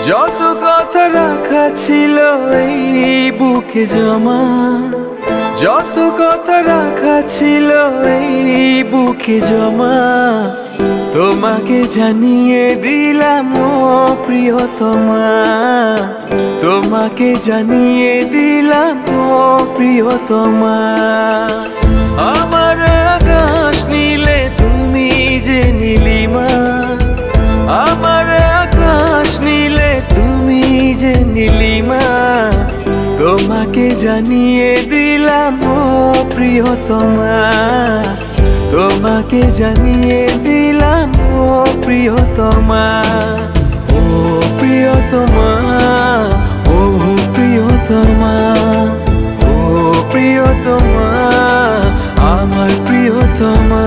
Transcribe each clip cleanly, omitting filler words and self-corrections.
যত কথা রাখা ছিল এই বুকে জমা, যত কথা রাখা ছিল এই বুকে জমা, তোমাকে জানিয়ে দিলাম ও প্রিয়তমা, তোমাকে জানিয়ে দিলাম ও প্রিয়তমা। আমার আকাশ নীলে তুমি যে নীলিমা, আমার আকাশ নীলে তুমি যে নীলিমা, তোমাকে জানিয়ে দিলাম ও প্রিয়তমা, তোমাকে জানিয়ে দিলাম ও প্রিয়তমা। ও প্রিয়তমা, ও প্রিয়তমা, ও প্রিয়তমা, আমার প্রিয়তমা।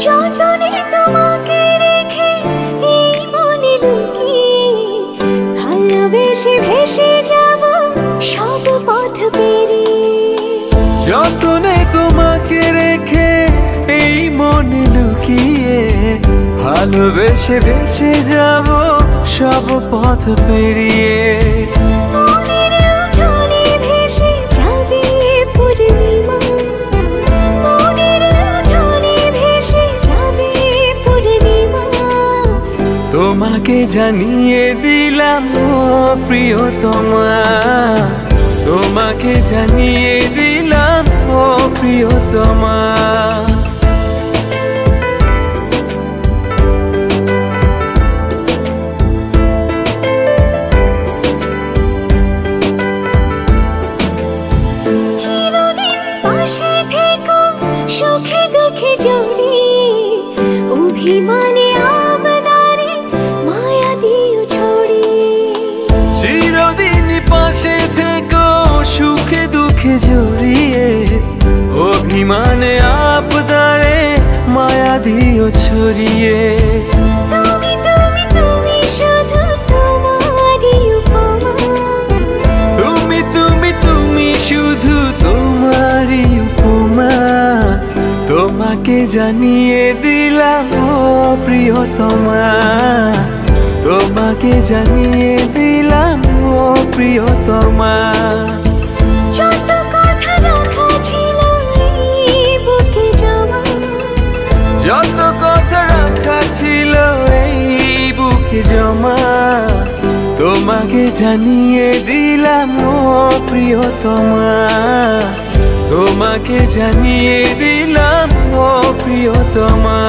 যতনে তোমাকে রেখে এই মনে লুকিয়ে, ভালোবেসে ভেসে যাব সব পথ পেরিয়ে। যতনে তোমাকে রেখে এই মনে লুকিয়ে, ভালোবেসে ভেসে যাব সব পথ পেরিয়ে। মনের উঠোনে ভেসে যাবে পূর্ণিমা, মনের উঠোনে ভেসে যাবে পূর্ণিমা, তোমাকে জানিয়ে দিলাম ও প্রিয়তমা, তোমাকে জানিয়ে দিলাম ও প্রিয়তমা। চিরদিন পাশে থেকো সুখে দুঃখে জড়িয়ে, অভিমানে আবদারে মায়া দিও ছড়িয়ে। চিরদিন পাশে থেকো সুখে দুঃখে জড়িয়ে, অভিমানে আবদারে মায়া দিও ছড়িয়ে। তুমি তুমি তুমি শুধু তোমারই উপমা, তুমি তুমি তুমি শুধু তোমারই উপমা, তোমাকে জানিয়ে দিলাম ও প্রিয়তমা, তোমাকে জানিয়ে দিলাম ও প্রিয়তমা। যত কথা রাখা ছিল এই বুকে জমা, যত কথা রাখা ছিল এই বুকে জমা, তোমাকে জানিয়ে দিলাম ও প্রিয়তমা, তোমাকে জানিয়ে দিলাম ও প্রিয়তমা।